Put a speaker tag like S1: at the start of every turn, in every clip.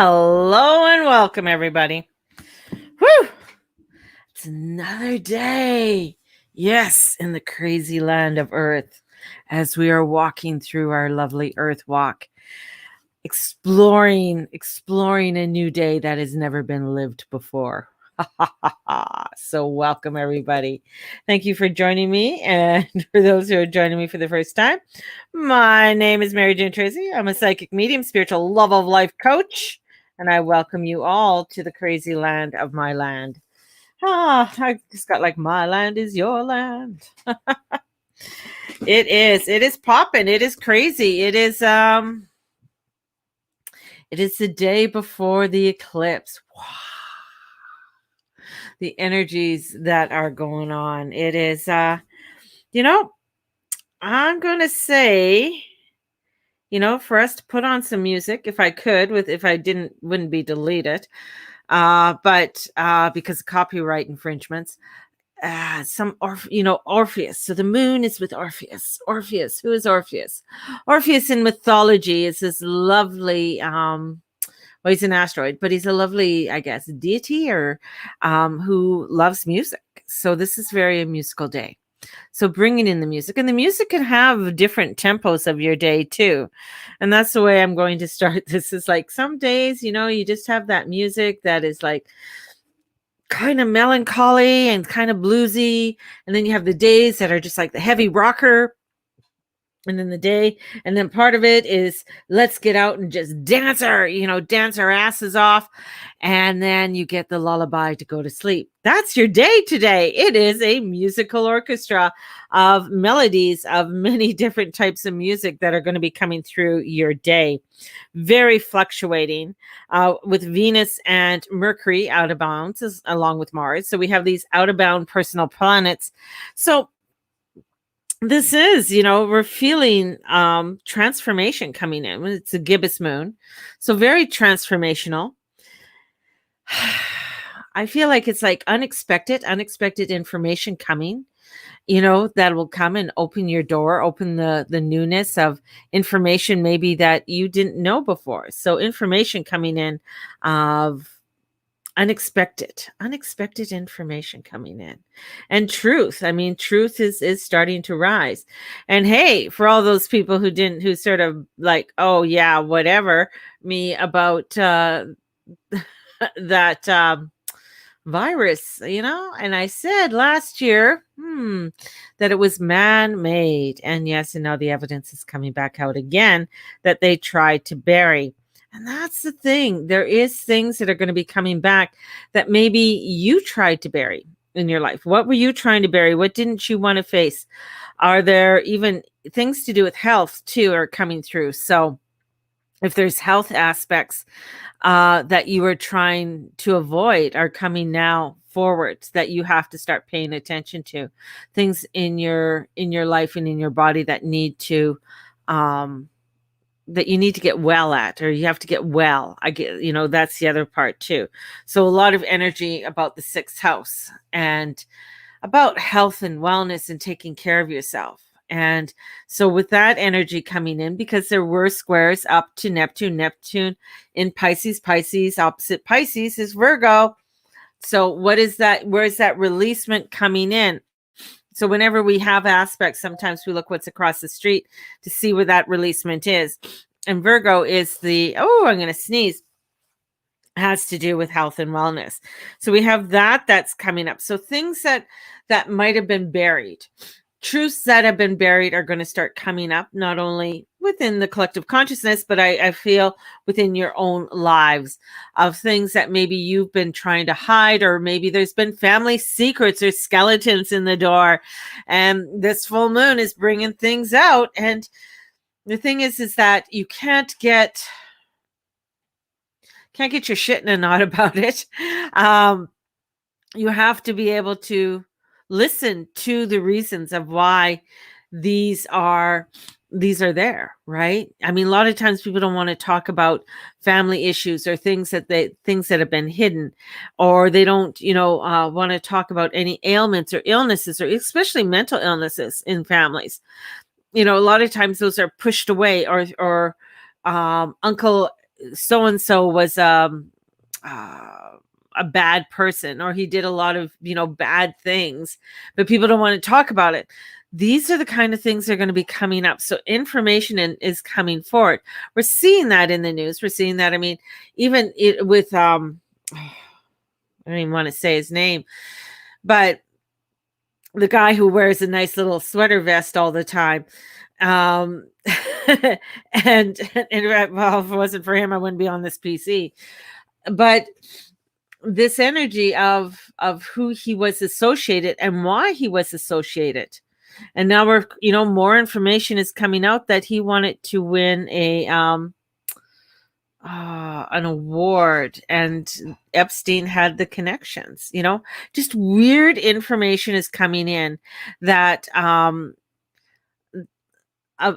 S1: Hello and welcome, everybody. Whew! It's another day. Yes, in the crazy land of Earth, as we are walking through our lovely Earth walk, exploring a new day that has never been lived before. So welcome, everybody. Thank you for joining me. And for those who are joining me for the first time, my name is Mary Jane Tracy. I'm a psychic medium, spiritual love of life coach, and I welcome you all to the crazy land of my land. I just got like my land is your land. It is popping. It is crazy. It is the day before the eclipse. Wow. The energies that are going on. It is I'm going to say, for us to put on some music, if I could, if I wouldn't be deleted. But because of copyright infringements, Orpheus. So the moon is with Orpheus. Orpheus, who is Orpheus? Orpheus in mythology is this lovely, well, he's an asteroid, but he's a lovely, I guess, deity or who loves music. So this is very a musical day. So bringing in the music, and the music can have different tempos of your day too. And that's the way I'm going to start. This is like some days, you just have that music that is like kind of melancholy and kind of bluesy. And then you have the days that are just like the heavy rocker. And then part of it is let's get out and just dance our asses off. And then you get the lullaby to go to sleep. That's your day today. It is a musical orchestra of melodies of many different types of music that are going to be coming through your day. Very fluctuating with Venus and Mercury out of bounds along with Mars. So we have these out of bound personal planets. So this is, we're feeling transformation coming in. It's a gibbous moon. So very transformational. I feel like it's like unexpected information coming, that will come and open your door, open the newness of information maybe that you didn't know before. So information coming in of unexpected information coming in, and truth is starting to rise. And hey, for all those people who sort of like, oh yeah, whatever me about that virus, and I said last year that it was man-made, and yes, and now the evidence is coming back out again that they tried to bury. And that's the thing. There is things that are going to be coming back that maybe you tried to bury in your life. What were you trying to bury? What didn't you want to face? Are there even things to do with health too are coming through? So if there's health aspects that you were trying to avoid are coming now forward, that you have to start paying attention to, things in your life and in your body that need to that you need to get well at, or you have to get well. That's the other part too. So a lot of energy about the sixth house and about health and wellness and taking care of yourself. And so with that energy coming in, because there were squares up to Neptune in Pisces, opposite Pisces is Virgo. So what is that? Where is that releasement coming in? So whenever we have aspects, sometimes we look what's across the street to see where that releasement is. And Virgo is I'm going to sneeze, has to do with health and wellness. So we have that's coming up. So things that might have been buried, truths that have been buried are going to start coming up, not only within the collective consciousness, but I feel within your own lives, of things that maybe you've been trying to hide, or maybe there's been family secrets or skeletons in the door, and this full moon is bringing things out. And the thing is that you can't get your shit in a knot about it. You have to be able to listen to the reasons of why these are there, right? I mean, a lot of times people don't want to talk about family issues or things that have been hidden, or they don't, want to talk about any ailments or illnesses, or especially mental illnesses in families. A lot of times those are pushed away, or uncle so and so was a bad person, or he did a lot of, bad things, but people don't want to talk about it. These are the kind of things that are going to be coming up. So information is coming forward. We're seeing that in the news. We're seeing that. I mean, even with I don't even want to say his name, but the guy who wears a nice little sweater vest all the time. And well, if it wasn't for him, I wouldn't be on this PC. But this energy of who he was associated and why he was associated. And now we're, more information is coming out that he wanted to win an award, and Epstein had the connections. Just weird information is coming in that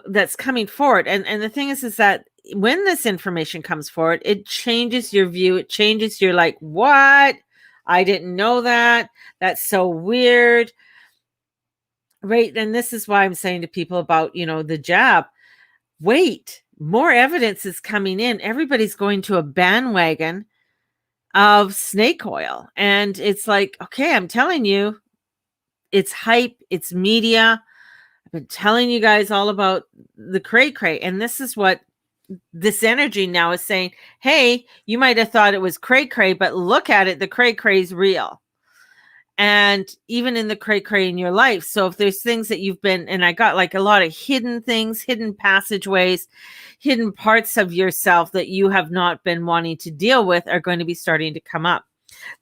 S1: that's coming forward. And the thing is that when this information comes forward, it changes your view. It changes your like, what? I didn't know that. That's so weird. Right. And this is why I'm saying to people about, the jab. Wait, more evidence is coming in. Everybody's going to a bandwagon of snake oil. And it's like, okay, I'm telling you, it's hype, it's media. I've been telling you guys all about the cray-cray. And this is what this energy now is saying. Hey, you might have thought it was cray-cray, but look at it. The cray-cray is real. And even in the cray-cray in your life. So if there's things that you've been, and I got like a lot of hidden things, hidden passageways, hidden parts of yourself that you have not been wanting to deal with are going to be starting to come up.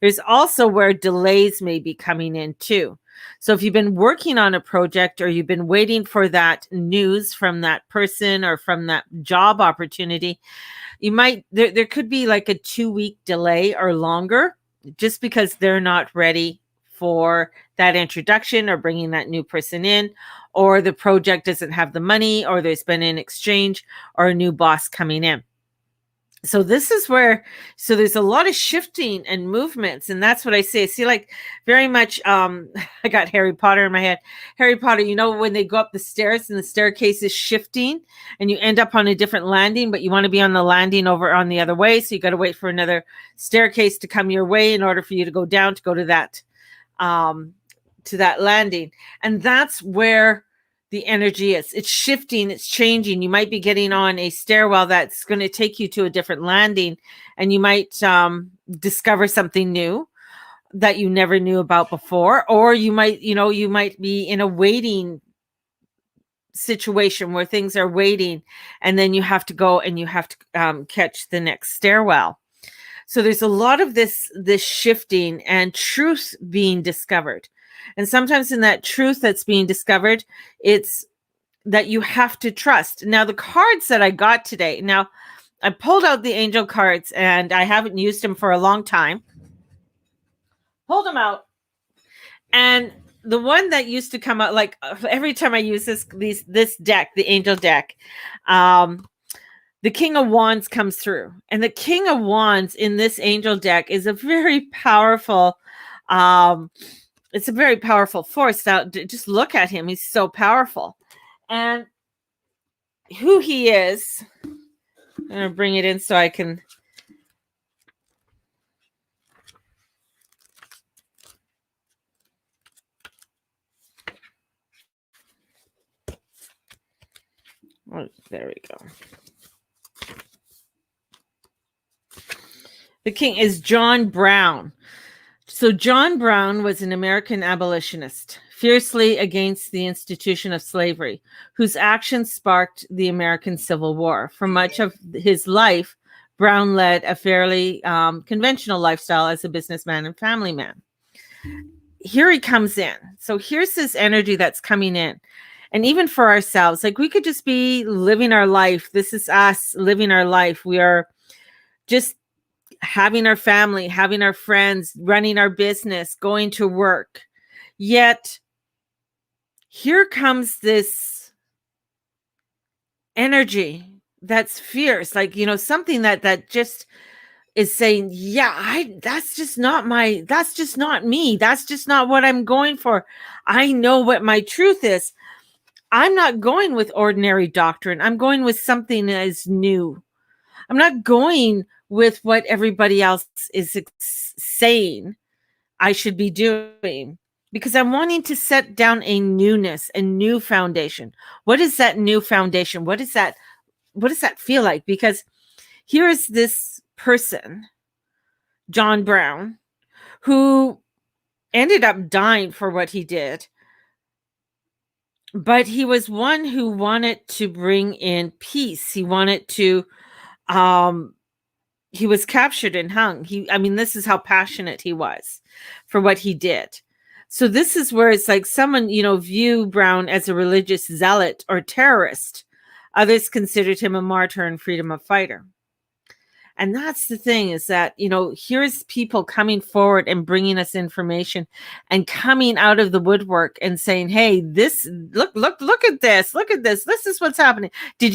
S1: There's also where delays may be coming in too. So if you've been working on a project, or you've been waiting for that news from that person or from that job opportunity, you might, there could be like a 2-week delay or longer, just because they're not ready for that introduction or bringing that new person in, or the project doesn't have the money, or there's been an exchange or a new boss coming in. So this is where, so there's a lot of shifting and movements. And that's what I say. I see like very much, I got Harry Potter in my head. Harry Potter, when they go up the stairs and the staircase is shifting and you end up on a different landing, but you want to be on the landing over on the other way. So you got to wait for another staircase to come your way in order for you to go down, to go to that landing. And that's where the energy is. It's shifting, it's changing. You might be getting on a stairwell that's going to take you to a different landing, and you might discover something new that you never knew about before, or you might be in a waiting situation where things are waiting, and then you have to go and you have to catch the next stairwell. So there's a lot of this shifting and truth being discovered. And sometimes in that truth that's being discovered, it's that you have to trust. Now, the cards that I got today, now I pulled out the angel cards and I haven't used them for a long time. Pulled them out. And the one that used to come out, like every time I use this deck, the angel deck, the King of Wands comes through. And the King of Wands in this angel deck is a very powerful it's a very powerful force. Now, just look at him. He's so powerful. And who he is, I'm going to bring it in so I can. Oh, there we go. The king is John Brown. So John Brown was an American abolitionist, fiercely against the institution of slavery, whose actions sparked the American Civil War. For much of his life, Brown led a fairly conventional lifestyle as a businessman and family man. Here he comes in. So here's this energy that's coming in. And even for ourselves, like we could just be living our life. This is us living our life. We are just having our family, having our friends, running our business, going to work. Yet here comes this energy that's fierce, like, something that just is saying, yeah, that's just not me. That's just not what I'm going for. I know what my truth is. I'm not going with ordinary doctrine. I'm going with something that is new. I'm not going with what everybody else is saying I should be doing, because I'm wanting to set down a newness, a new foundation. What is that new foundation? What does that feel like? Because here is this person, John Brown, who ended up dying for what he did, but he was one who wanted to bring in peace. He wanted to um he was captured and hung. This is how passionate he was for what he did. So this is where it's like someone, view Brown as a religious zealot or terrorist. Others considered him a martyr and freedom of fighter. And that's the thing, is that, here's people coming forward and bringing us information and coming out of the woodwork and saying, hey, look at this. Look at this. This is what's happening.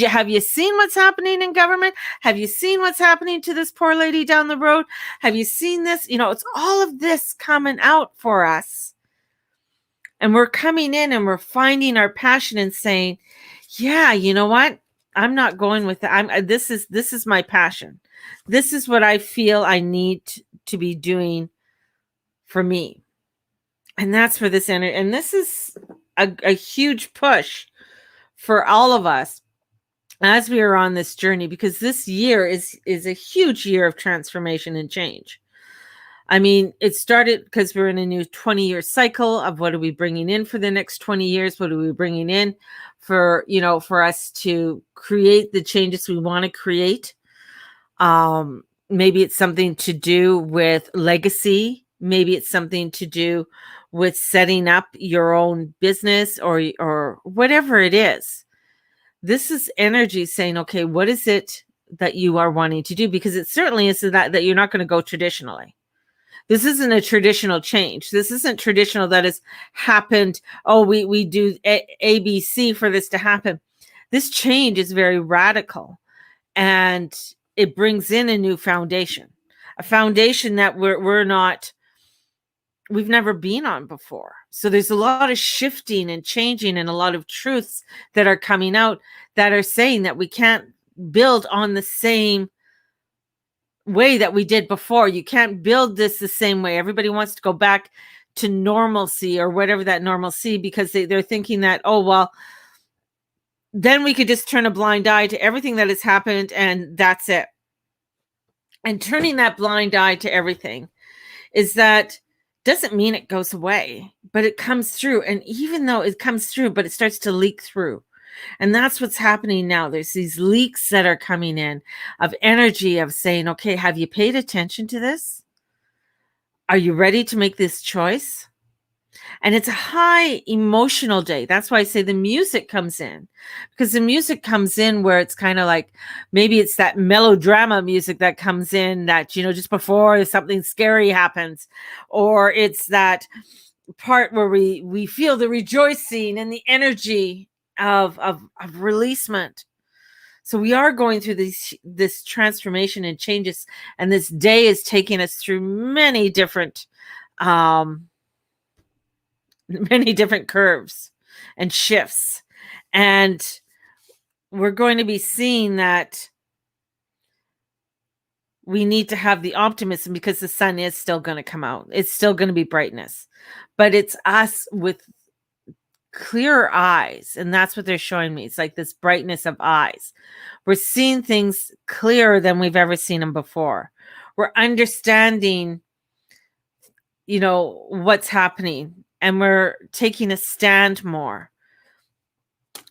S1: Have you seen what's happening in government? Have you seen what's happening to this poor lady down the road? Have you seen this? It's all of this coming out for us. And we're coming in and we're finding our passion and saying, yeah, you know what? I'm not going with that. This is my passion. This is what I feel I need to be doing for me. And that's for this energy. And this is a huge push for all of us as we are on this journey, because this year is a huge year of transformation and change. It started because we're in a new 20-year cycle of what are we bringing in for the next 20 years? What are we bringing in for us to create the changes we want to create? Maybe it's something to do with legacy. Maybe it's something to do with setting up your own business or whatever it is. This is energy saying, okay, what is it that you are wanting to do? Because it certainly is that you're not going to go traditionally. This isn't a traditional change. This isn't traditional that has happened. Oh, we do ABC for this to happen. This change is very radical, and it brings in a new foundation, a foundation that we've never been on before. So there's a lot of shifting and changing and a lot of truths that are coming out that are saying that we can't build on the same way that we did before. You can't build this the same way. Everybody wants to go back to normalcy or whatever that normalcy, because they're thinking that, oh, well, then we could just turn a blind eye to everything that has happened and that's it. And turning that blind eye to everything doesn't mean it goes away, but it comes through. And even though it comes through, but it starts to leak through. And that's what's happening now. There's these leaks that are coming in of energy of saying, okay, have you paid attention to this? Are you ready to make this choice? And it's a high emotional day. That's why I say the music comes in, because the music comes in where it's kind of like, maybe it's that melodrama music that comes in that, just before something scary happens, or it's that part where we feel the rejoicing and the energy of releasement. So we are going through this transformation and changes, and this day is taking us through many different curves and shifts. And we're going to be seeing that we need to have the optimism, because the sun is still going to come out. It's still going to be brightness, but it's us with clearer eyes. And that's what they're showing me. It's like this brightness of eyes. We're seeing things clearer than we've ever seen them before. We're understanding, what's happening, and we're taking a stand more.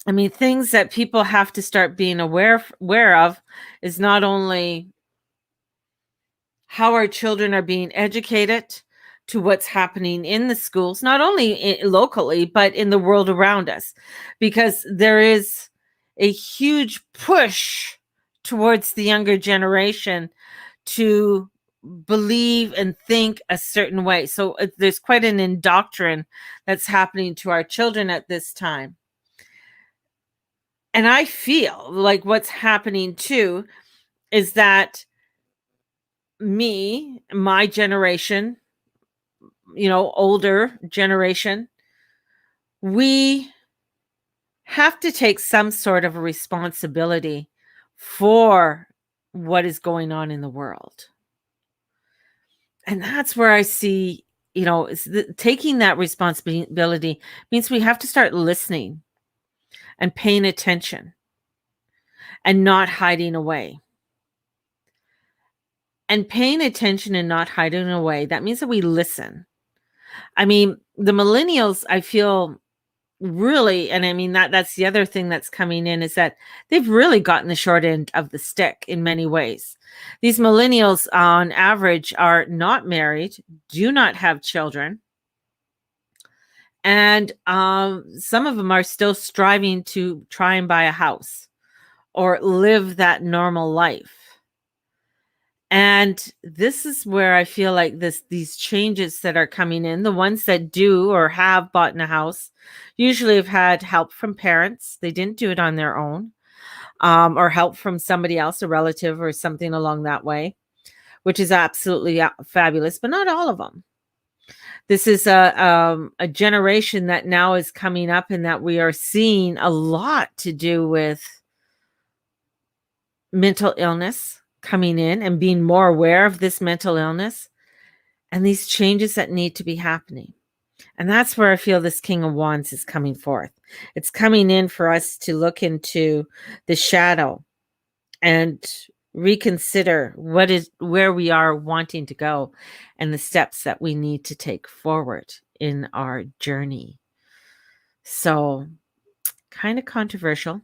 S1: Things that people have to start being aware of is not only how our children are being educated to what's happening in the schools, not only locally, but in the world around us, because there is a huge push towards the younger generation to believe and think a certain way. So there's quite an indoctrination that's happening to our children at this time. And I feel like what's happening too is that my generation, older generation, we have to take some sort of a responsibility for what is going on in the world. And that's where I see, taking that responsibility means we have to start listening and paying attention and not hiding away. And paying attention and not hiding away, that means that we listen. I mean, the millennials, I feel really, and I mean that's the other thing that's coming in, is that they've really gotten the short end of the stick in many ways. These millennials on average are not married, do not have children, and some of them are still striving to try and buy a house or live that normal life. And this is where I feel like these changes that are coming in, the ones that do or have bought in a house, usually have had help from parents. They didn't do it on their own, or help from somebody else, a relative or something along that way, which is absolutely fabulous, but not all of them. This is a generation that now is coming up and that we are seeing a lot to do with mental illness coming in and being more aware of this mental illness and these changes that need to be happening. And that's where I feel this King of Wands is coming forth. It's coming in for us to look into the shadow and reconsider where we are wanting to go and the steps that we need to take forward in our journey. So, kind of controversial.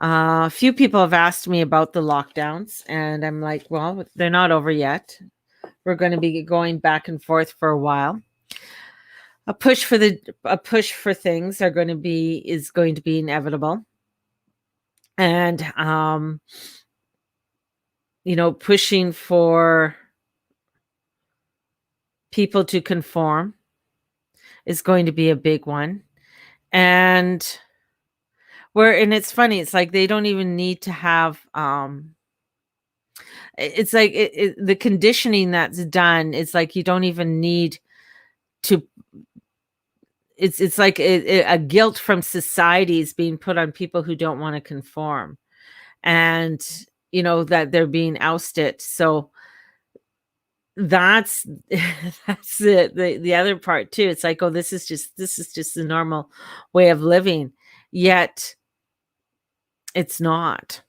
S1: A few people have asked me about the lockdowns, and I'm like, well, they're not over yet. We're going to be going back and forth for a while. A push for things is going to be inevitable. And pushing for people to conform is going to be a big one. And it's funny, it's like they don't even need to have it's like the conditioning that's done, it's like you don't even need to, it's like a guilt from society is being put on people who don't want to conform, and that they're being ousted. So that's that's it. The other part too, it's like, oh, this is just the normal way of living, yet it's not.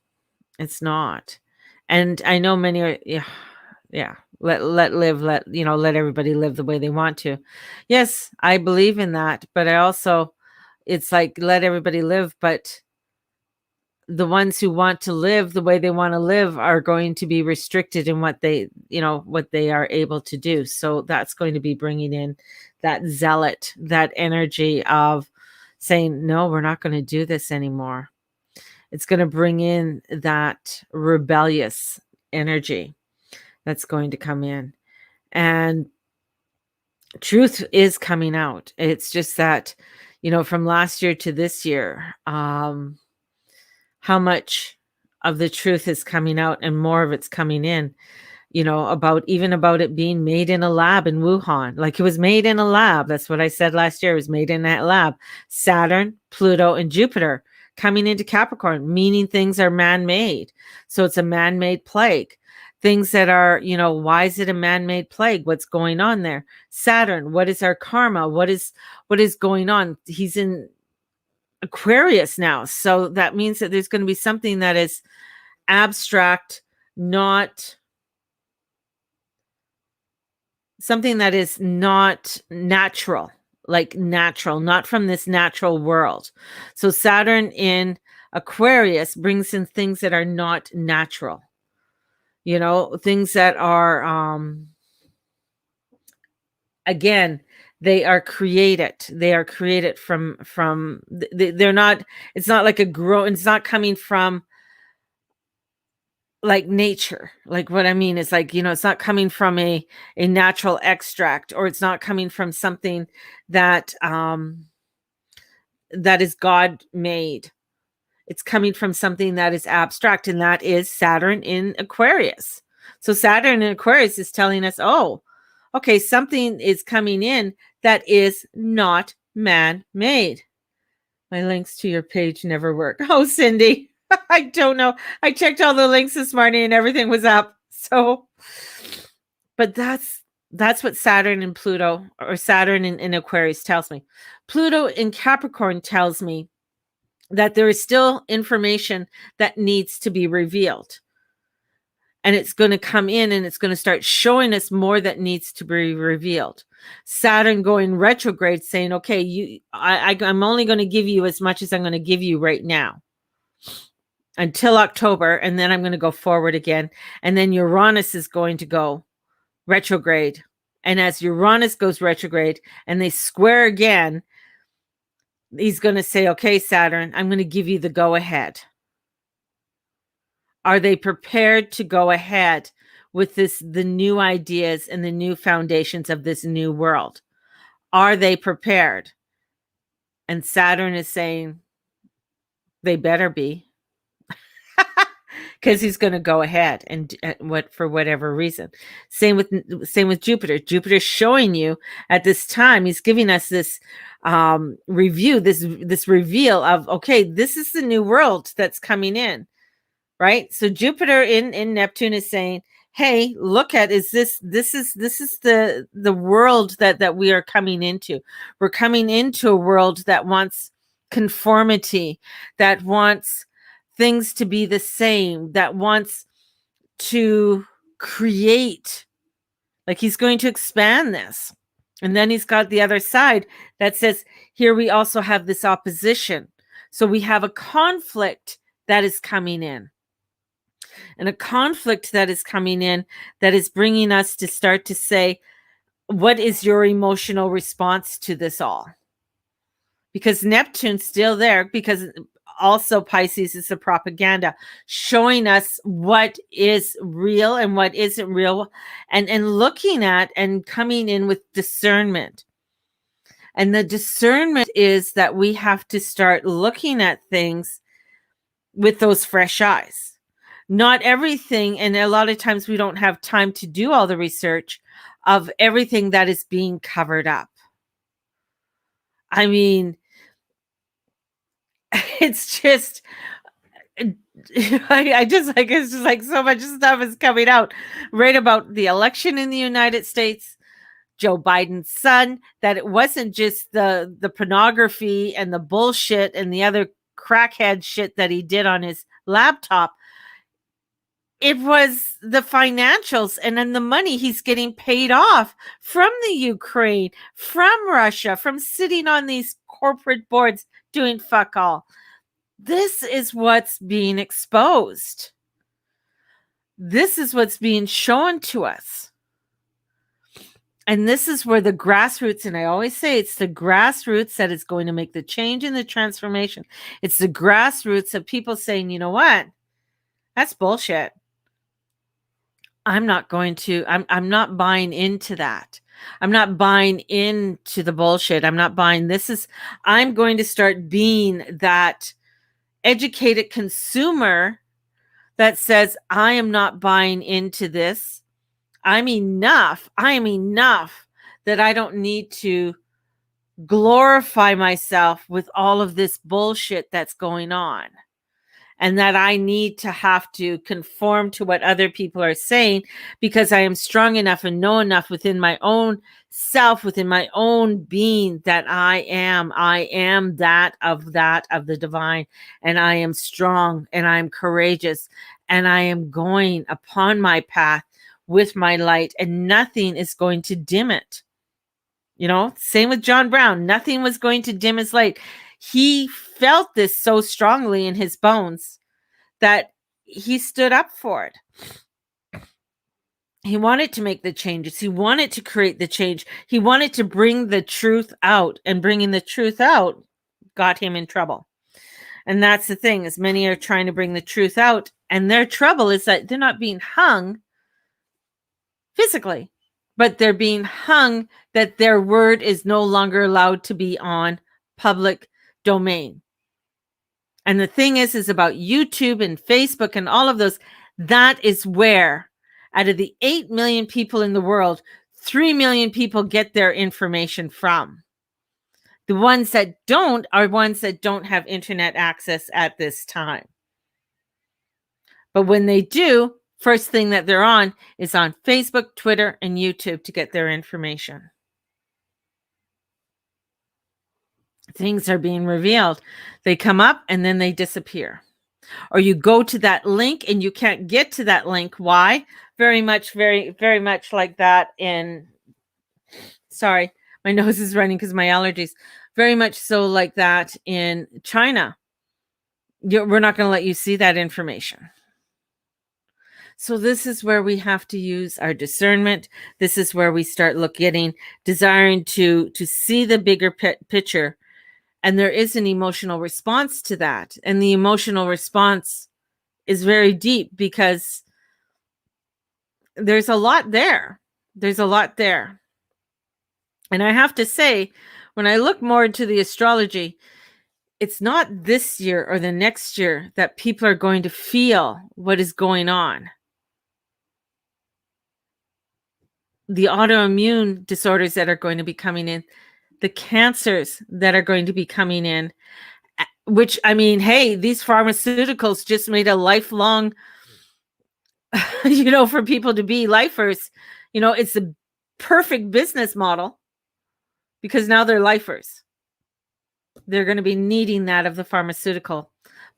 S1: And I know many are, yeah, let everybody live the way they want to. Yes, I believe in that, but I also, it's like, let everybody live, but the ones who want to live the way they want to live are going to be restricted in what they are able to do. So that's going to be bringing in that zealot, that energy of saying, no, we're not going to do this anymore. It's going to bring in that rebellious energy that's going to come in. And truth is coming out. It's just that, from last year to this year, how much of the truth is coming out and more of it's coming in, about it being made in a lab in Wuhan. Like, it was made in a lab. That's what I said last year. It was made in that lab. Saturn, Pluto, and Jupiter coming into Capricorn, meaning things are man-made. So it's a man-made plague. Things that are, why is it a man-made plague? What's going on there? Saturn, what is our karma? What is going on? He's in Aquarius now. So that means that there's going to be something that is abstract, not something that is not natural, not from this natural world. So Saturn in Aquarius brings in things that are not natural, things that are, again, they are created from they're not, it's not like it's not coming from like nature. Like, what I mean is, like, it's not coming from a natural extract, or it's not coming from something that that is God made. It's coming from something that is abstract, and that is Saturn in Aquarius. So Saturn in Aquarius is telling us, oh, okay, something is coming in that is not man-made. My links to your page never work. Oh, Cindy. I don't know. I checked all the links this morning and everything was up. So, but that's what Saturn and Pluto, or Saturn in Aquarius, tells me. Pluto in Capricorn tells me that there is still information that needs to be revealed. And it's going to come in and it's going to start showing us more that needs to be revealed. Saturn going retrograde, saying, okay, I'm only going to give you as much as I'm going to give you right now until October, and then I'm going to go forward again. And then Uranus is going to go retrograde. And as Uranus goes retrograde and they square again, he's going to say, okay, Saturn, I'm going to give you the go ahead. Are they prepared to go ahead with the new ideas and the new foundations of this new world? Are they prepared? And Saturn is saying they better be, because he's going to go ahead and for whatever reason. Same with Jupiter. Jupiter's showing you at this time, he's giving us this review, this reveal of, okay, this is the new world that's coming in. Right? So Jupiter in Neptune is saying, hey, look at, this is the world that we are coming into. We're coming into a world that wants conformity, that wants things to be the same, that wants to create. Like, he's going to expand this. And then he's got the other side that says, here we also have this opposition. So we have a conflict that is coming in. And a conflict that is coming in that is bringing us to start to say, what is your emotional response to this all? Because Neptune's still there, because also Pisces is a propaganda, showing us what is real and what isn't real, and looking at and coming in with discernment. And the discernment is that we have to start looking at things with those fresh eyes. Not everything, and a lot of times we don't have time to do all the research of everything that is being covered up. I mean, it's just, it's just like so much stuff is coming out right about the election in the United States, Joe Biden's son, that it wasn't just the pornography and the bullshit and the other crackhead shit that he did on his laptop. It was the financials and then the money he's getting paid off from the Ukraine, from Russia, from sitting on these corporate boards doing fuck all. This is what's being exposed. This is what's being shown to us. And this is where the grassroots, and I always say it's the grassroots that is going to make the change and the transformation. It's the grassroots of people saying, you know what? That's bullshit. I'm not buying into that. I'm not buying into the bullshit. I'm not buying I'm going to start being that educated consumer that says, I am not buying into this. I am enough that I don't need to glorify myself with all of this bullshit that's going on. And that I need to have to conform to what other people are saying, because I am strong enough and know enough within my own self, within my own being, that I am that of the divine, and I am strong and I'm courageous and I am going upon my path with my light, and nothing is going to dim it. You know, same with John Brown. Nothing was going to dim his light. He felt this so strongly in his bones that he stood up for it. He wanted to make the changes. He wanted to create the change. He wanted to bring the truth out, and bringing the truth out got him in trouble. And that's the thing, is many are trying to bring the truth out, and their trouble is that they're not being hung physically, but they're being hung that their word is no longer allowed to be on public domain. And the thing is about YouTube and Facebook and all of those, that is where, out of the 8 million people in the world, 3 million people get their information from. The ones that don't are ones that don't have internet access at this time. But when they do, first thing that they're on is on Facebook, Twitter, and YouTube to get their information. Things are being revealed. They come up and then they disappear. Or you go to that link and you can't get to that link. Why? Very much like that in, sorry, my nose is running because of my allergies. Very much so like that in China. We're not going to let you see that information. So this is where we have to use our discernment. This is where we start desiring to see the bigger picture. And there is an emotional response to that. And the emotional response is very deep because there's a lot there. There's a lot there. And I have to say, when I look more into the astrology, it's not this year or the next year that people are going to feel what is going on. The autoimmune disorders that are going to be coming in, the cancers that are going to be coming in, which, I mean, hey, these pharmaceuticals just made a lifelong, for people to be lifers. It's the perfect business model because now they're lifers. They're going to be needing that of the pharmaceutical.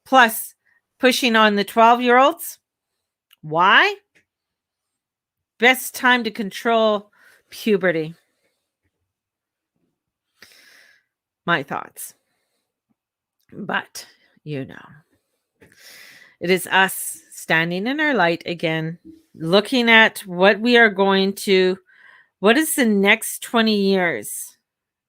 S1: Plus, pushing on the 12-year-olds. Why? Best time to control puberty. My thoughts. But, it is us standing in our light again, looking at what is the next 20 years?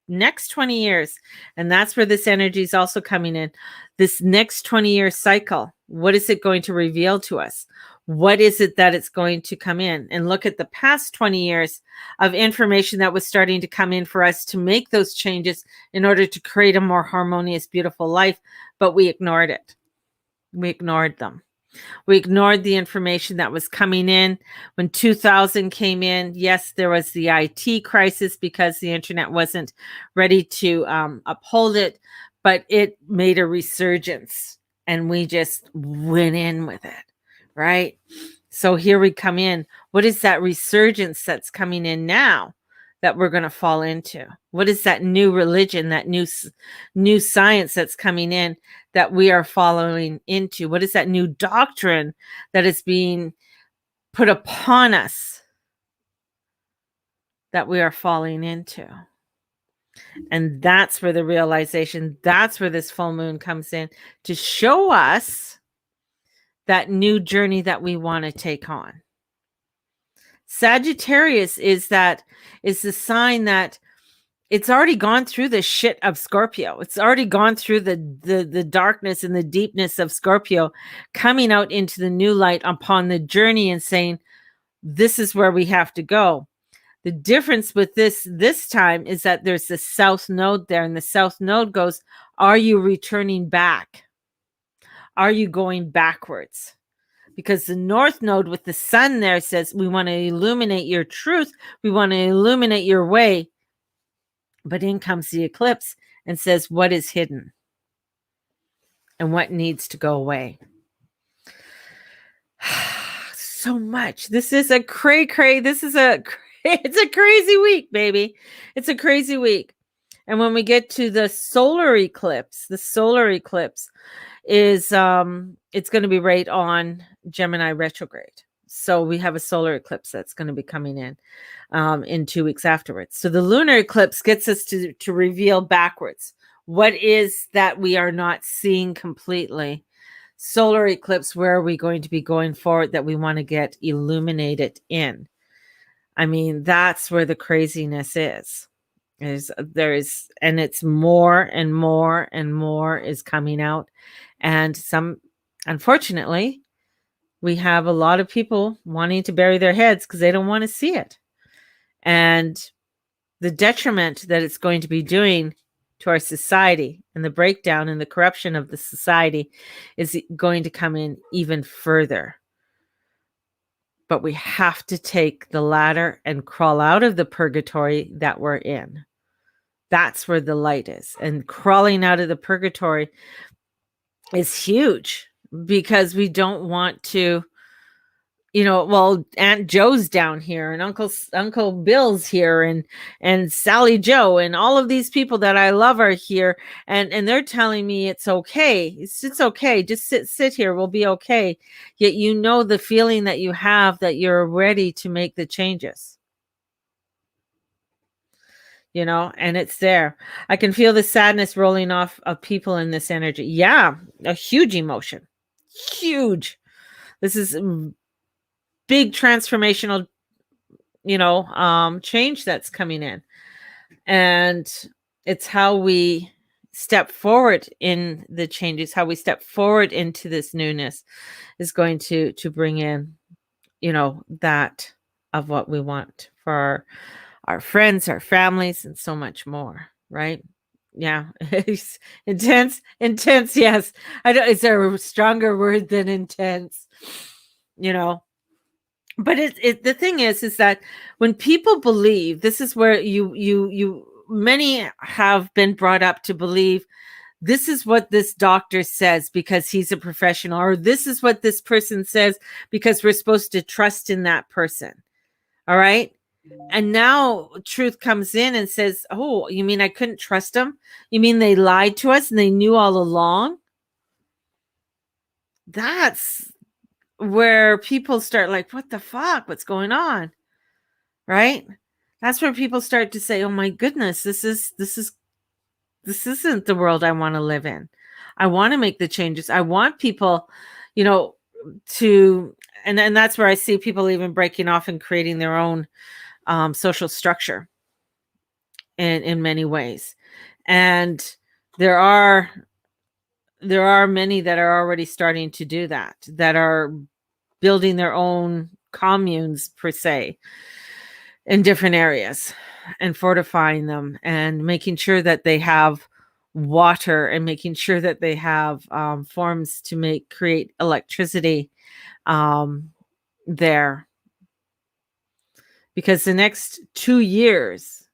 S1: Next 20 years. And that's where this energy is also coming in. This next 20-year cycle. What is it going to reveal to us? What is it that it's going to come in? And look at the past 20 years of information that was starting to come in for us to make those changes in order to create a more harmonious, beautiful life. But we ignored it. We ignored them. We ignored the information that was coming in. When 2000 came in, yes, there was the IT crisis because the internet wasn't ready to uphold it, but it made a resurgence and we just went in with it, right? So here we come in. What is that resurgence that's coming in now that we're going to fall into? What is that new religion, that new science that's coming in that we are following into? What is that new doctrine that is being put upon us that we are falling into? And that's where the realization, that's where this full moon comes in to show us that new journey that we want to take on. Sagittarius is the sign that it's already gone through the shit of Scorpio. It's already gone through the darkness and the deepness of Scorpio, coming out into the new light upon the journey and saying, this is where we have to go. The difference with this time is that there's the south node there, and the south node goes, are you returning back? Are you going backwards? Because the north node with the sun there says, we want to illuminate your truth. We want to illuminate your way. But in comes the eclipse and says, what is hidden and what needs to go away? So much. This is a cray-cray. It's a crazy week, baby. It's a crazy week. And when we get to the solar eclipse is it's going to be right on Gemini retrograde. So we have a solar eclipse that's going to be coming in 2 weeks afterwards. So the lunar eclipse gets us to reveal backwards. What is that we are not seeing completely? Solar eclipse, where are we going to be going forward that we want to get illuminated in? I mean, that's where the craziness is. And it's more and more and more is coming out. And unfortunately, we have a lot of people wanting to bury their heads because they don't want to see it. And the detriment that it's going to be doing to our society and the breakdown and the corruption of the society is going to come in even further. But we have to take the ladder and crawl out of the purgatory that we're in. That's where the light is. And crawling out of the purgatory is huge. because we don't want to, well, Aunt Joe's down here and Uncle Bill's here and Sally Joe and all of these people that I love are here, and they're telling me it's okay. It's okay. Just sit here. We'll be okay. Yet the feeling that you have that you're ready to make the changes. And it's there. I can feel the sadness rolling off of people in this energy. Yeah, a huge emotion. Huge. This is big transformational, change that's coming in. And it's how we step forward in the changes, how we step forward into this newness is going to bring in, that of what we want for our friends, our families, and so much more, right? Yeah. It's intense. Yes. I don't, is there a stronger word than intense? But the thing is that when people believe, this is where many have been brought up to believe this is what this doctor says because he's a professional, or this is what this person says because we're supposed to trust in that person. All right. And now truth comes in and says, oh, you mean I couldn't trust them? You mean they lied to us and they knew all along? That's where people start like, what the fuck? What's going on? Right? That's where people start to say, oh my goodness, this isn't the world I want to live in. I want to make the changes. I want people, to, and that's where I see people even breaking off and creating their own social structure in many ways. And there are many that are already starting to do that are building their own communes per se in different areas and fortifying them and making sure that they have water and making sure that they have forms to create electricity there. Because the next 2 years,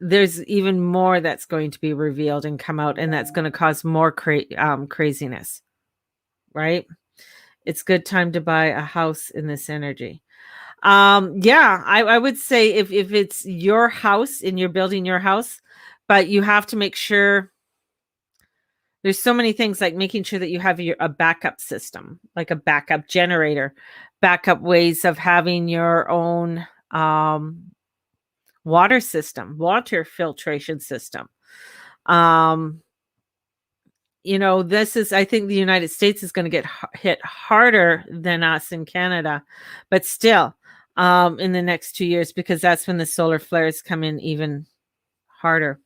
S1: there's even more that's going to be revealed and come out, and that's going to cause more craziness, right? It's good time to buy a house in this energy. Yeah, I would say if it's your house and you're building your house, but you have to make sure there's so many things like making sure that you have a backup system, like a backup generator, backup ways of having your own water system, water filtration system. This is, I think the United States is going to get hit harder than us in Canada, but still in the next 2 years, because that's when the solar flares come in even harder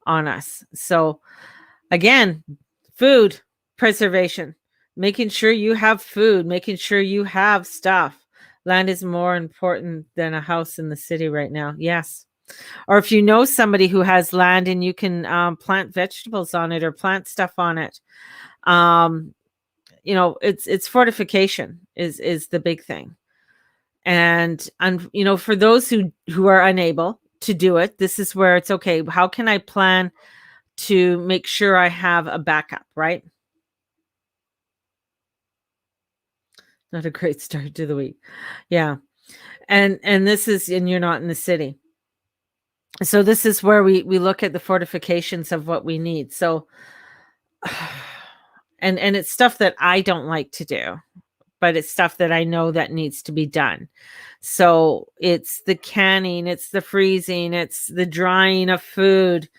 S1: on us. So again, food preservation, making sure you have food, making sure you have stuff. Land is more important than a house in the city right now. Yes. Or if you know somebody who has land and you can plant vegetables on it or plant stuff on it, it's fortification is the big thing. And for those who are unable to do it, this is where it's okay. How can I plan to make sure I have a backup, right? Not a great start to the week. Yeah. And you're not in the city. So this is where we look at the fortifications of what we need. So and it's stuff that I don't like to do, but it's stuff that I know that needs to be done. So it's the canning, it's the freezing, it's the drying of food.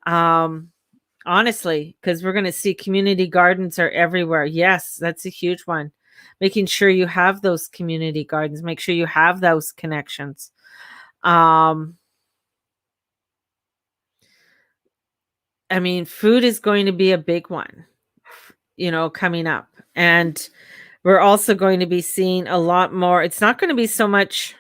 S1: Honestly, because we're going to see community gardens are everywhere. Yes, that's a huge one. Making sure you have those community gardens, make sure you have those connections. I mean, food is going to be a big one, coming up. And we're also going to be seeing a lot more. It's not going to be so much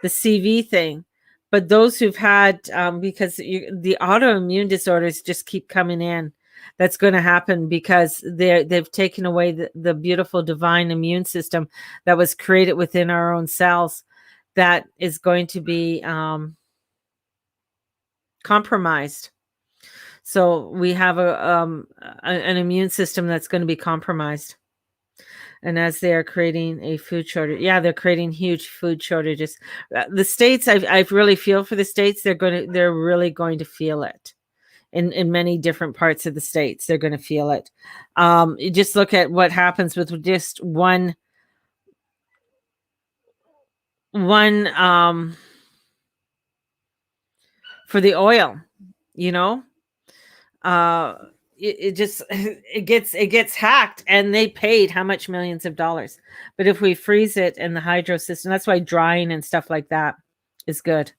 S1: the CV thing, but those who've had, because the autoimmune disorders just keep coming in. That's going to happen because they've taken away the beautiful divine immune system that was created within our own cells. That is going to be compromised. So we have an immune system that's going to be compromised. And as they are creating a food shortage, yeah, they're creating huge food shortages. The states, I really feel for the states. They're really going to feel it in many different parts of the states. They're going to feel it. You just look at what happens with just one for the oil, you know, uh, it just it gets hacked, and they paid how much millions of dollars. But if we freeze it in the hydro system, that's why drying and stuff like that is good,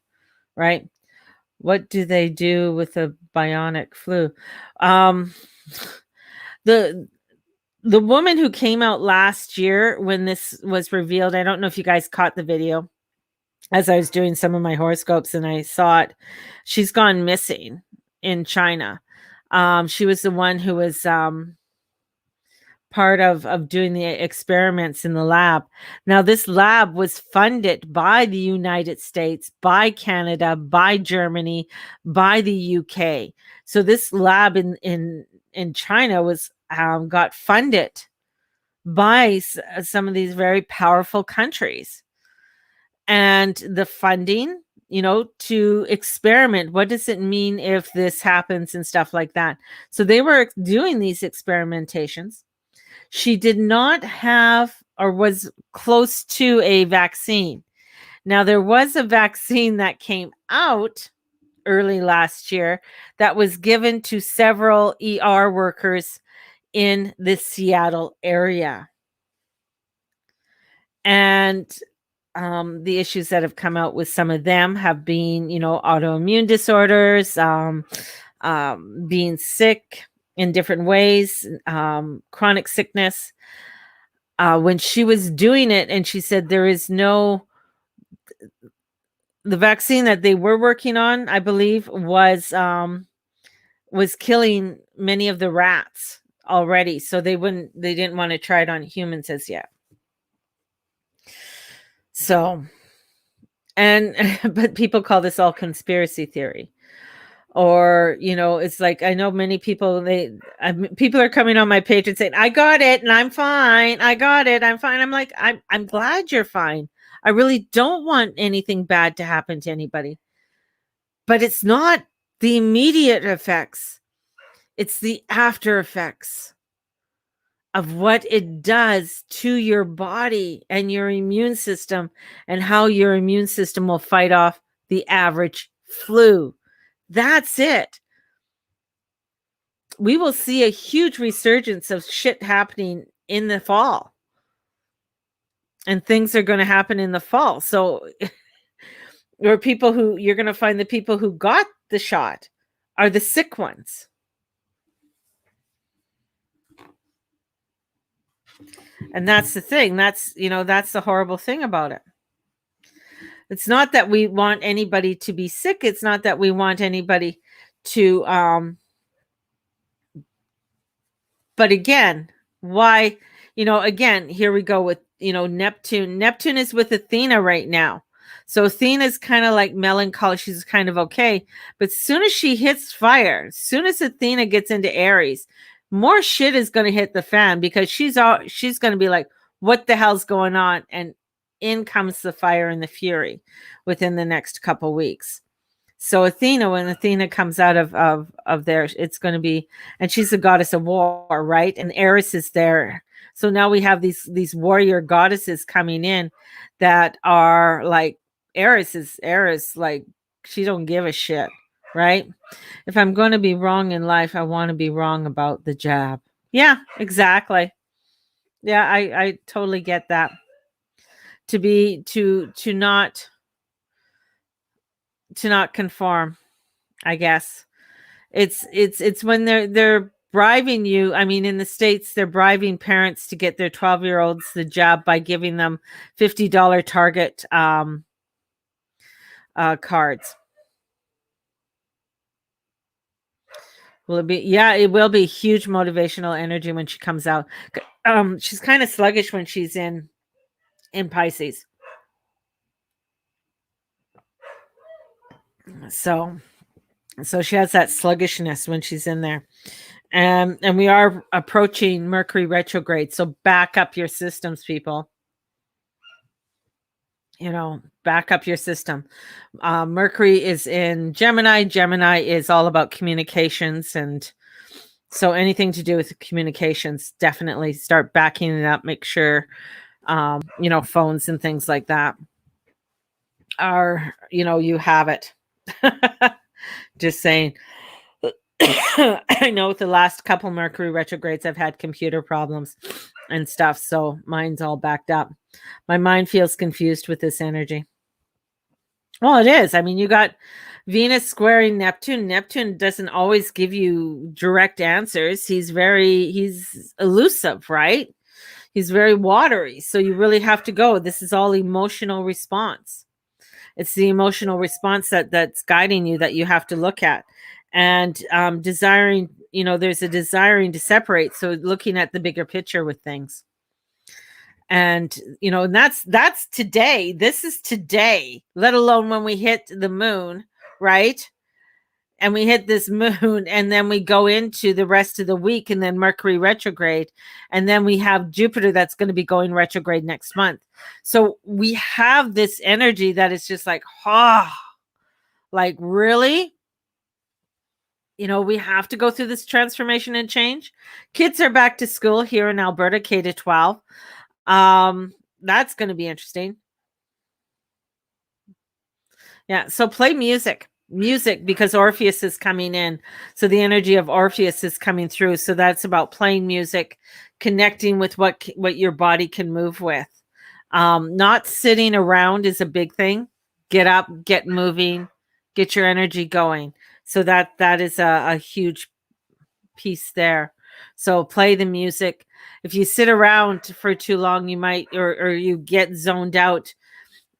S1: right? What do they do with the bionic flu? Um, the the woman who came out last year when this was revealed, I don't know if you guys caught the video as I was doing some of my horoscopes and I saw it. She's gone missing in China. She was the one who was part of doing the experiments in the lab. Now, this lab was funded by the United States, by Canada, by Germany, by the UK. So this lab in China was got funded by some of these very powerful countries, and the funding, to experiment. What does it mean if this happens and stuff like that? So they were doing these experimentations. She did not have or was close to a vaccine. Now, there was a vaccine that came out early last year that was given to several ER workers in the Seattle area. And the issues that have come out with some of them have been, autoimmune disorders, being sick in different ways, chronic sickness. When she was doing it, and she said the vaccine that they were working on, I believe, was killing many of the rats already. So they didn't want to try it on humans as yet. So, but people call this all conspiracy theory. Or, it's like, I know many people, people are coming on my page and saying, I got it and I'm fine. I got it. I'm fine. I'm like, I'm glad you're fine. I really don't want anything bad to happen to anybody. But it's not the immediate effects. It's the after effects of what it does to your body and your immune system, and how your immune system will fight off the average flu. That's it. We will see a huge resurgence of shit happening in the fall. And things are going to happen in the fall. So, you're going to find the people who got the shot are the sick ones. And that's the thing. That's the horrible thing about it. It's not that we want anybody to be sick. It's not that we want anybody to, but again, why, again, here we go with, Neptune. Neptune is with Athena right now. So Athena's kind of like melancholy. She's kind of okay. But as soon as she hits fire, as soon as Athena gets into Aries, more shit is going to hit the fan, because she's going to be like, what the hell's going on? And in comes the fire and the fury within the next couple weeks. So Athena, when Athena comes out of there, it's going to be, and she's the goddess of war, right? And Eris is there. So now we have these warrior goddesses coming in that are like, Eris, like, she don't give a shit, right? If I'm going to be wrong in life, I want to be wrong about the jab. Yeah, exactly. Yeah, I totally get that. To not conform, I guess. It's when they're bribing you. I mean, in the States, they're bribing parents to get their 12-year-olds the job by giving them $50 Target cards. Will it be? Yeah, it will be huge motivational energy when she comes out. She's kind of sluggish when she's in Pisces. So, So she has that sluggishness when she's in there. And we are approaching Mercury retrograde. So back up your systems, people. Back up your system. Mercury is in Gemini. Gemini is all about communications. And so anything to do with communications, definitely start backing it up. Make sure, phones and things like that are, you have it. Just saying. I know with the last couple Mercury retrogrades, I've had computer problems and stuff. So mine's all backed up. My mind feels confused with this energy. Well, it is. I mean, you got Venus squaring Neptune. Neptune doesn't always give you direct answers. He's elusive, right? He's very watery. So you really have to go. This is all emotional response. It's the emotional response that's guiding you that you have to look at. And desiring, there's a desiring to separate. So looking at the bigger picture with things. And and that's today. This is today, let alone when we hit the moon, right? And we hit this moon, and then we go into the rest of the week, and then Mercury retrograde, and then we have Jupiter that's going to be going retrograde next month. So we have this energy that is just like, like, really? We have to go through this transformation and change. Kids are back to school here in Alberta, K to 12. That's going to be interesting. Yeah. So play music, because Orpheus is coming in. So the energy of Orpheus is coming through. So that's about playing music, connecting with what your body can move with. Not sitting around is a big thing. Get up, get moving, get your energy going. So that is a huge piece there. So play the music. If you sit around for too long, you might, or you get zoned out,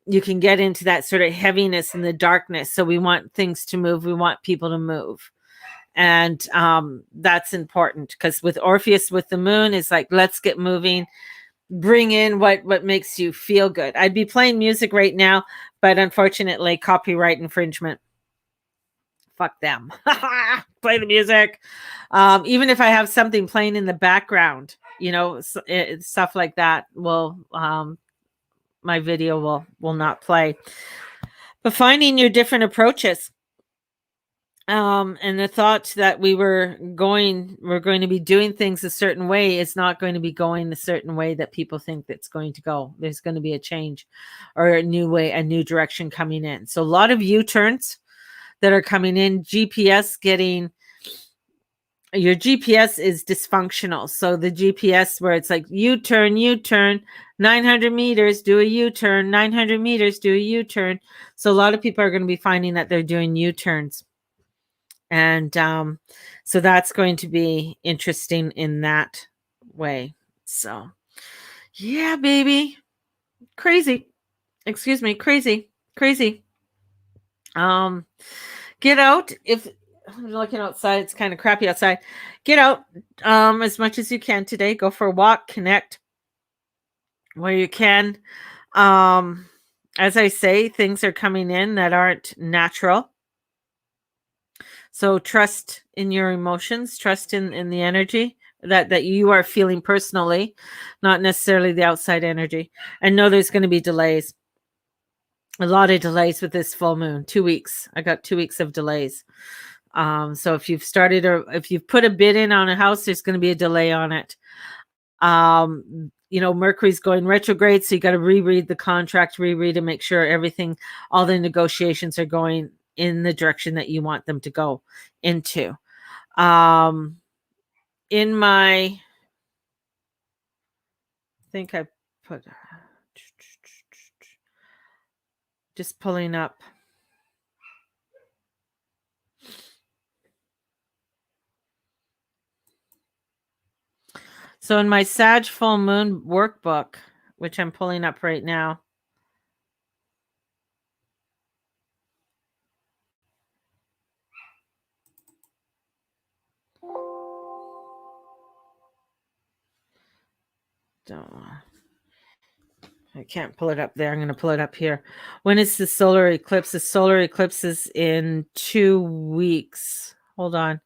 S1: you can get into that sort of heaviness in the darkness. So we want things to move. We want people to move. And that's important, because with Orpheus, with the moon, is like, let's get moving. Bring in what makes you feel good. I'd be playing music right now, but unfortunately, copyright infringement. Fuck them. Play the music. Even if I have something playing in the background, stuff like that will, my video will not play. But finding your different approaches. And the thought that we're going to be doing things a certain way is not going to be going a certain way that people think that's going to go. There's going to be a change, or a new way, a new direction coming in. So a lot of U-turns that are coming in. Your GPS is dysfunctional. So the GPS where it's like U-turn, 900 meters, do a U-turn, 900 meters, do a U-turn. So a lot of people are going to be finding that they're doing U-turns. And so that's going to be interesting in that way. So yeah, baby. Crazy. Excuse me. Crazy. Get out. If I'm looking outside, it's kind of crappy outside. Get out as much as you can today. Go for a walk, connect where you can. As I say, things are coming in that aren't natural. So trust in your emotions, trust in the energy that you are feeling personally, not necessarily the outside energy. And know there's going to be delays. A lot of delays with this full moon. 2 weeks. I got 2 weeks of delays. So if you've started, or if you've put a bid in on a house, there's going to be a delay on it. Mercury's going retrograde, so you got to reread the contract, reread and make sure everything, all the negotiations are going in the direction that you want them to go into. In my, I think I put, just pulling up. So in my Sag full moon workbook, which I'm pulling up right now, I can't pull it up there. I'm going to pull it up here. When is the solar eclipse? The solar eclipse is in 2 weeks. Hold on.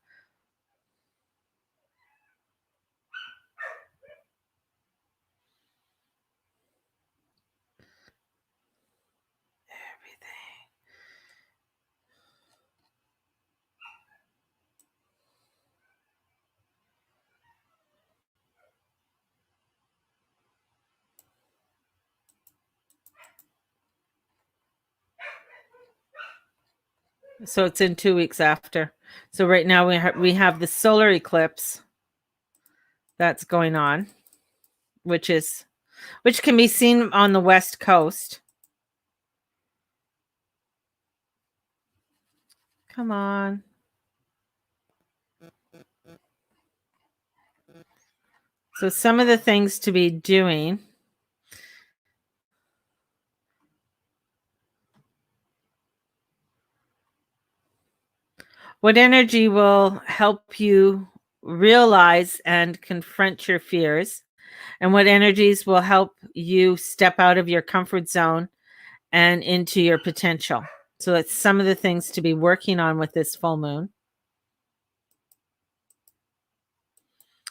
S1: So it's in 2 weeks after. So right now we have the solar eclipse that's going on, which can be seen on the west coast. Come on. So some of the things to be doing. What energy will help you realize and confront your fears? And what energies will help you step out of your comfort zone and into your potential? So that's some of the things to be working on with this full moon.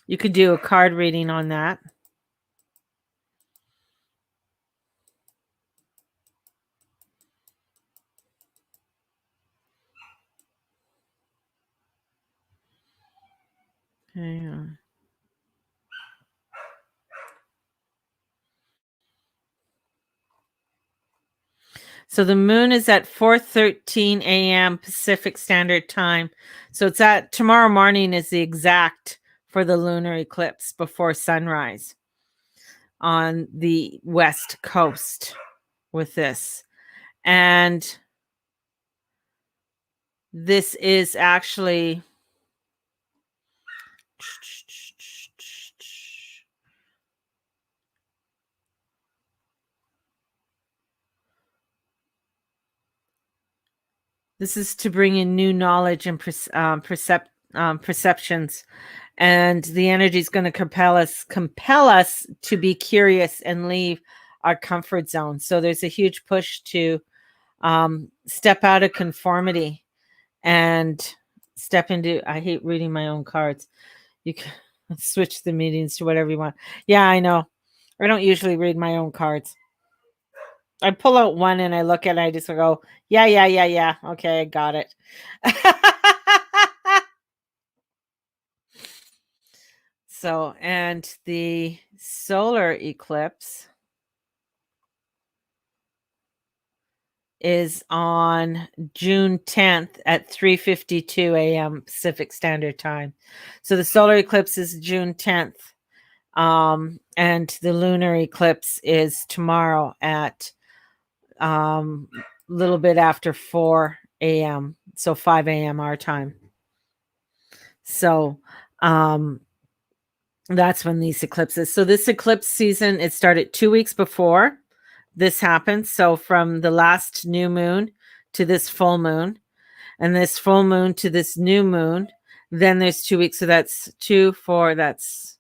S1: You could do a card reading on that. Hang on. So the moon is at 4:13 a.m. Pacific Standard Time. So it's at tomorrow morning is the exact for the lunar eclipse before sunrise on the west coast with this. And this is actually this is to bring in new knowledge and perceptions, and the energy is going to compel us to be curious and leave our comfort zone. So there's a huge push to step out of conformity and step into. I hate reading my own cards. You can switch the meetings to whatever you want. Yeah, I know. I don't usually read my own cards. I pull out one and I look at it, I just go, yeah, yeah, yeah, yeah. Okay, I got it. So, and the solar eclipse is on June 10th at 3:52 a.m. Pacific Standard Time. So the solar eclipse is June 10th. And the lunar eclipse is tomorrow at little bit after 4 a.m. So 5 a.m. our time. So that's when these eclipses. So this eclipse season, it started 2 weeks before this happened. So from the last new moon to this full moon, and this full moon to this new moon, then there's 2 weeks. So that's 2, 4, that's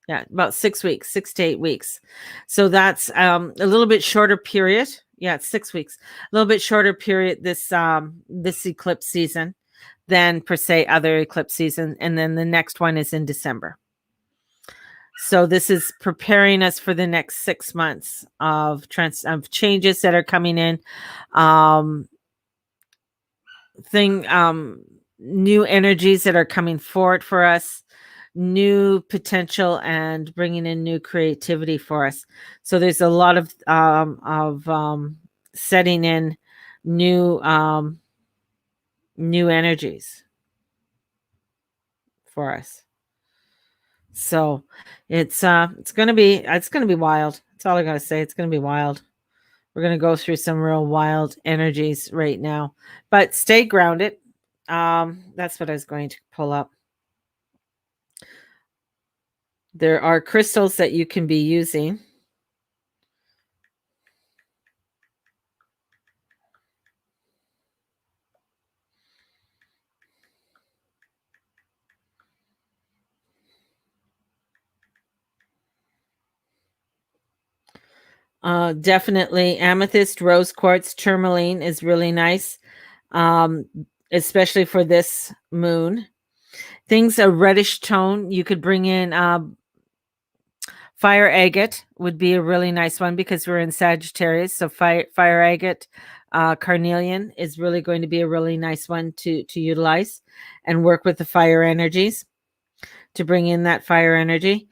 S1: about 6 weeks, 6 to 8 weeks. So that's a little bit shorter period. Yeah, it's 6 weeks. A little bit shorter period this eclipse season than per se other eclipse season, and then the next one is in December. So this is preparing us for the next 6 months of changes that are coming in. New energies that are coming forward for us, new potential, and bringing in new creativity for us. So there's a lot of setting in new new energies for us. So it's gonna be wild. That's all I gotta say. It's gonna be wild. We're gonna go through some real wild energies right now, but stay grounded. That's what I was going to pull up. There are crystals that you can be using. Definitely amethyst, rose quartz, tourmaline is really nice, um, especially for this moon. Things a reddish tone. You could bring in fire agate would be a really nice one because we're in Sagittarius. So fire agate, carnelian is really going to be a really nice one to utilize and work with the fire energies to bring in that fire energy.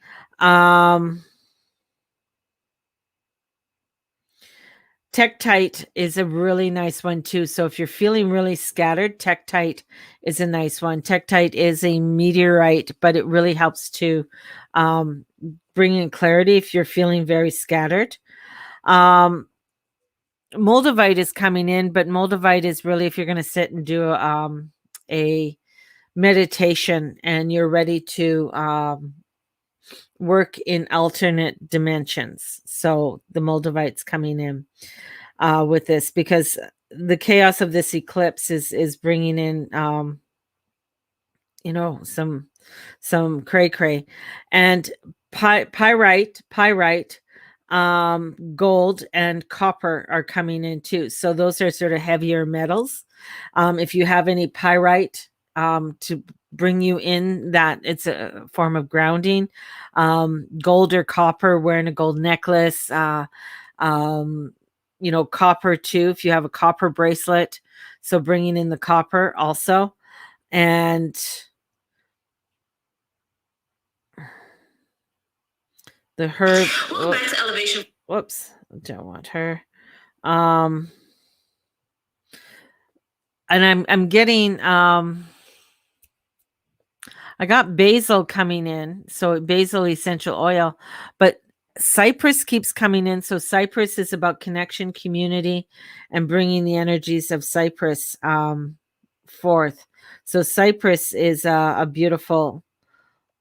S1: Tektite is a really nice one too. So if you're feeling really scattered, tektite is a nice one. Tektite is a meteorite, but it really helps to bring in clarity if you're feeling very scattered. Moldavite is coming in, but moldavite is really if you're going to sit and do a meditation and you're ready to work in alternate dimensions. So the moldavite's coming in with this because the chaos of this eclipse is bringing in some cray cray. And pyrite, gold and copper are coming in too. So those are sort of heavier metals. If you have any pyrite to bring you in, that it's a form of grounding. Gold or copper, wearing a gold necklace, copper too, if you have a copper bracelet. So bringing in the copper also. And the herb. Elevation. Whoops, don't want her. And I'm getting I got basil coming in, so basil essential oil, but cypress keeps coming in. So cypress is about connection, community, and bringing the energies of cypress forth. So cypress is a beautiful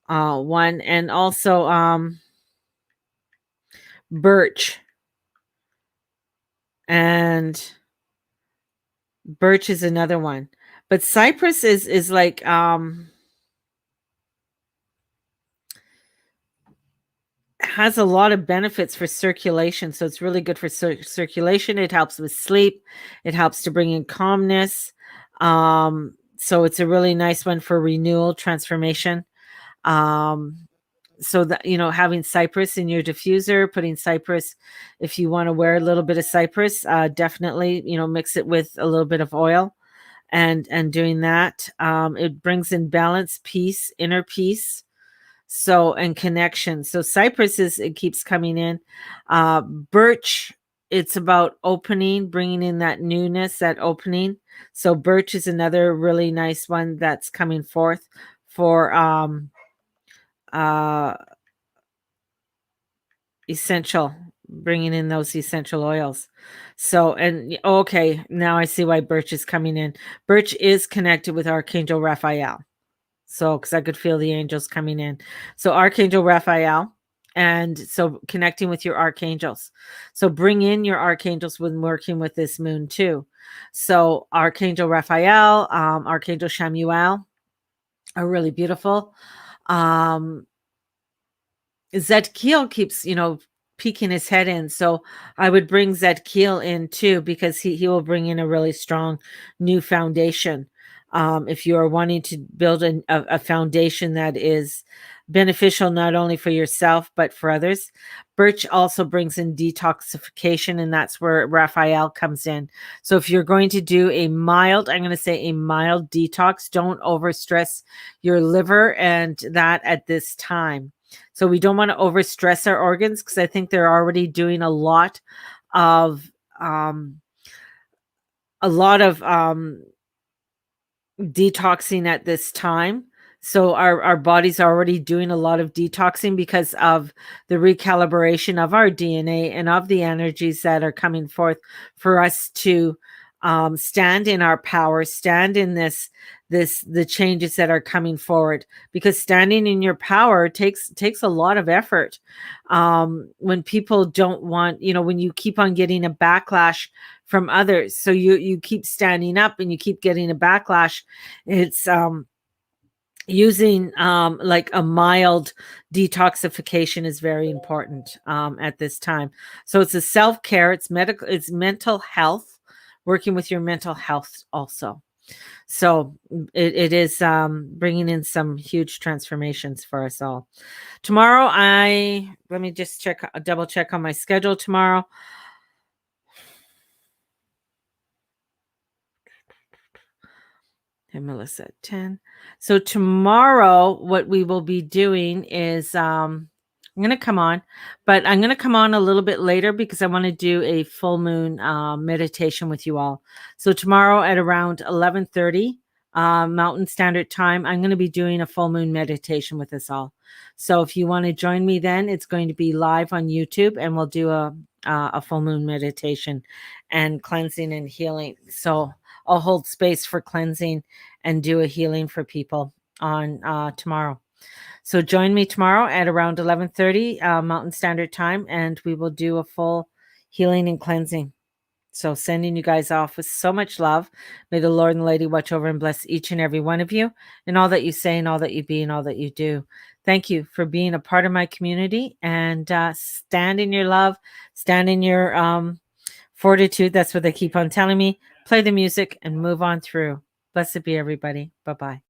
S1: one, and also birch. And birch is another one, but cypress is like has a lot of benefits for circulation. So it's really good for circulation. It helps with sleep. It helps to bring in calmness. So it's a really nice one for renewal, transformation. So that, having cypress in your diffuser, putting cypress, if you want to wear a little bit of cypress, definitely, mix it with a little bit of oil and doing that. It brings in balance, peace, inner peace. So, and connection. So cypress it keeps coming in. Birch, it's about opening, bringing in that newness, that opening. So birch is another really nice one that's coming forth for essential, bringing in those essential oils. So, and okay, now I see why birch is coming in. Birch is connected with Archangel Raphael. So, because I could feel the angels coming in. So, Archangel Raphael, and so connecting with your archangels. So, bring in your archangels when working with this moon too. So, Archangel Raphael, Archangel Shamuel are really beautiful. Zadkiel keeps, peeking his head in. So I would bring Zadkiel in too, because he will bring in a really strong new foundation. If you are wanting to build a foundation that is beneficial not only for yourself but for others. Birch also brings in detoxification, and that's where Raphael comes in. So if you're going to do I'm going to say a mild detox, don't overstress your liver and that at this time. So we don't want to overstress our organs, because I think they're already doing a lot of detoxing at this time. So our body's already doing a lot of detoxing because of the recalibration of our DNA and of the energies that are coming forth for us to stand in our power, stand in the changes that are coming forward, because standing in your power takes a lot of effort. When people don't want, when you keep on getting a backlash from others, so you keep standing up and you keep getting a backlash, it's using like a mild detoxification is very important at this time. So it's a self-care, it's medical, it's mental health, working with your mental health also. So it is bringing in some huge transformations for us all. Tomorrow, let me just double check on my schedule tomorrow. And Melissa at 10. So tomorrow, what we will be doing is I'm going to come on, but I'm going to come on a little bit later because I want to do a full moon meditation with you all. So tomorrow at around 11:30 Mountain Standard Time, I'm going to be doing a full moon meditation with us all. So if you want to join me then, it's going to be live on YouTube, and we'll do a full moon meditation and cleansing and healing. So I'll hold space for cleansing and do a healing for people on tomorrow. So join me tomorrow at around 11:30 Mountain Standard Time, and we will do a full healing and cleansing. So sending you guys off with so much love. May the Lord and Lady watch over and bless each and every one of you in all that you say and all that you be and all that you do. Thank you for being a part of my community, and stand in your love, stand in your fortitude. That's what they keep on telling me. Play the music and move on through. Blessed be everybody. Bye-bye.